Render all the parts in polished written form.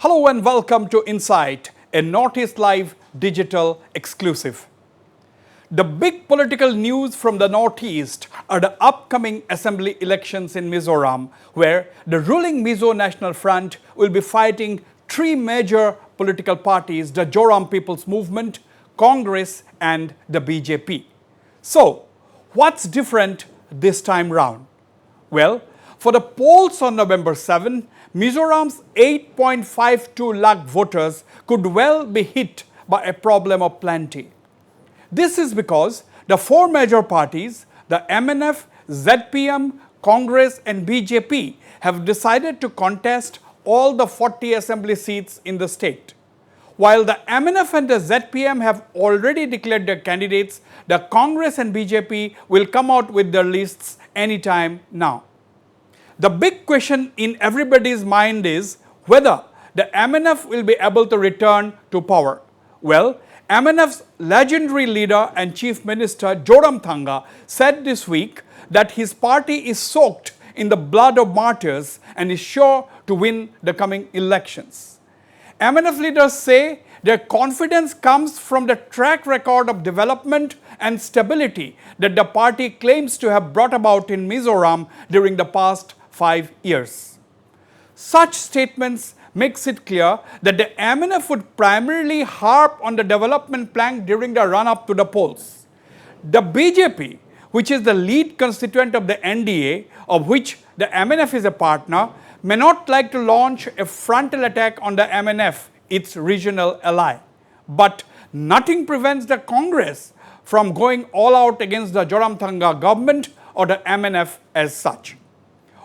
Hello and welcome to Insight, a Northeast Live digital exclusive. The big political news from the Northeast are the upcoming assembly elections in Mizoram, where the ruling Mizo National Front will be fighting three major political parties, the Zoram People's Movement, Congress and the BJP. So, what's different this time round? Well, for the polls on November 7, Mizoram's 8.52 lakh voters could well be hit by a problem of plenty. This is because the four major parties, the MNF, ZPM, Congress and BJP have decided to contest all the 40 assembly seats in the state. While the MNF and the ZPM have already declared their candidates, the Congress and BJP will come out with their lists anytime now. The big question in everybody's mind is whether the MNF will be able to return to power. Well, MNF's legendary leader and Chief Minister Zoramthanga said this week that his party is soaked in the blood of martyrs and is sure to win the coming elections. MNF leaders say their confidence comes from the track record of development and stability that the party claims to have brought about in Mizoram during the past 5 years. Such statements makes it clear that the MNF would primarily harp on the development plank during the run-up to the polls. The BJP, which is the lead constituent of the NDA, of which the MNF is a partner, may not like to launch a frontal attack on the MNF, its regional ally. But nothing prevents the Congress from going all out against the Zoramthanga government or the MNF as such.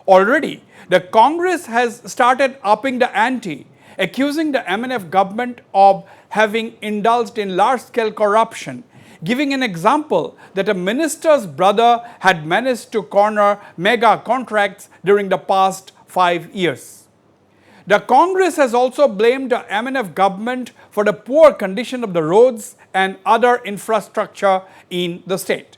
Already, the Congress has started upping the ante, accusing the MNF government of having indulged in large-scale corruption, giving an example that a minister's brother had managed to corner mega contracts during the past 5 years. The Congress has also blamed the MNF government for the poor condition of the roads and other infrastructure in the state.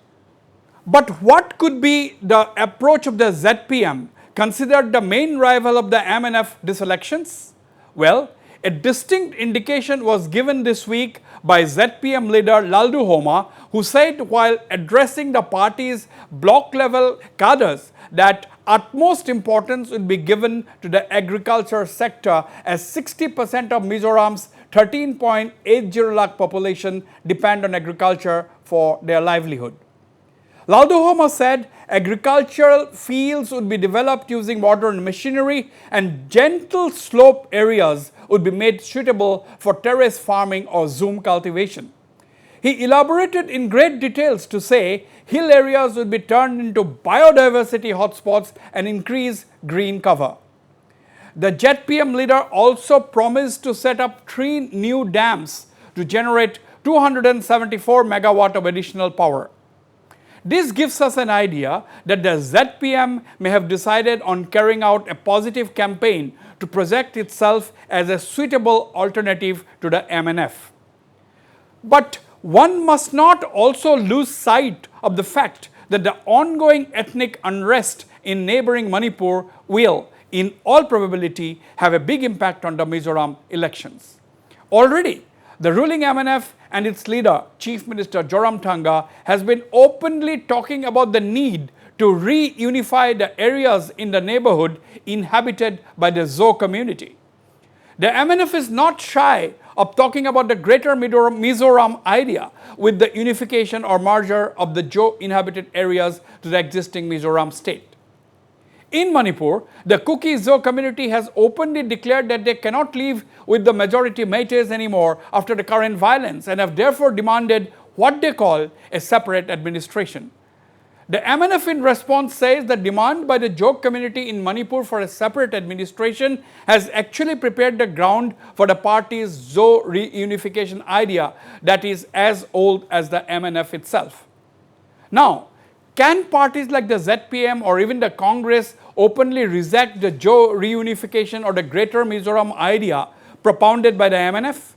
But what could be the approach of the ZPM, considered the main rival of the MNF this elections? Well, a distinct indication was given this week by ZPM leader 𝗟𝗏𝗄𝗧, who said while addressing the party's block-level cadres that utmost importance will be given to the agriculture sector as 60% of Mizoram's 13.80 lakh population depend on agriculture for their livelihood. 𝗟𝗏𝗄𝗧 said agricultural fields would be developed using modern machinery and gentle slope areas would be made suitable for terrace farming or zoom cultivation. He elaborated in great details to say hill areas would be turned into biodiversity hotspots and increase green cover. The ZPM leader also promised to set up 3 new dams to generate 274 megawatt of additional power. This gives us an idea that the ZPM may have decided on carrying out a positive campaign to project itself as a suitable alternative to the MNF. But one must not also lose sight of the fact that the ongoing ethnic unrest in neighboring Manipur will, in all probability, have a big impact on the Mizoram elections. Already, the ruling MNF and its leader, Chief Minister Zoramthanga, has been openly talking about the need to reunify the areas in the neighborhood inhabited by the Zo community. The MNF is not shy of talking about the greater Mizoram idea with the unification or merger of the Zo inhabited areas to the existing Mizoram state. In Manipur, the 𝗭𝗎𝗪 community has openly declared that they cannot live with the majority Meiteis anymore after the current violence and have therefore demanded what they call a separate administration. The MNF in response says the demand by the Zo community in Manipur for a separate administration has actually prepared the ground for the party's Zo reunification idea that is as old as the MNF itself. Now, can parties like the ZPM or even the Congress openly reject the Zo reunification or the greater Mizoram idea propounded by the MNF?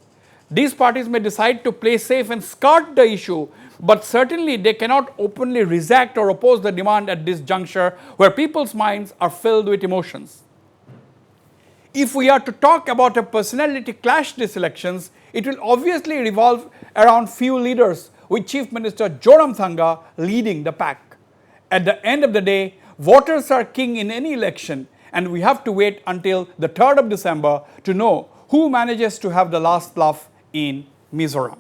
These parties may decide to play safe and skirt the issue, but certainly they cannot openly reject or oppose the demand at this juncture where people's minds are filled with emotions. If we are to talk about a personality clash this elections, it will obviously revolve around few leaders, with Chief Minister Zoramthanga leading the pack. At the end of the day, voters are king in any election, and we have to wait until the 3rd of December to know who manages to have the last laugh in Mizoram.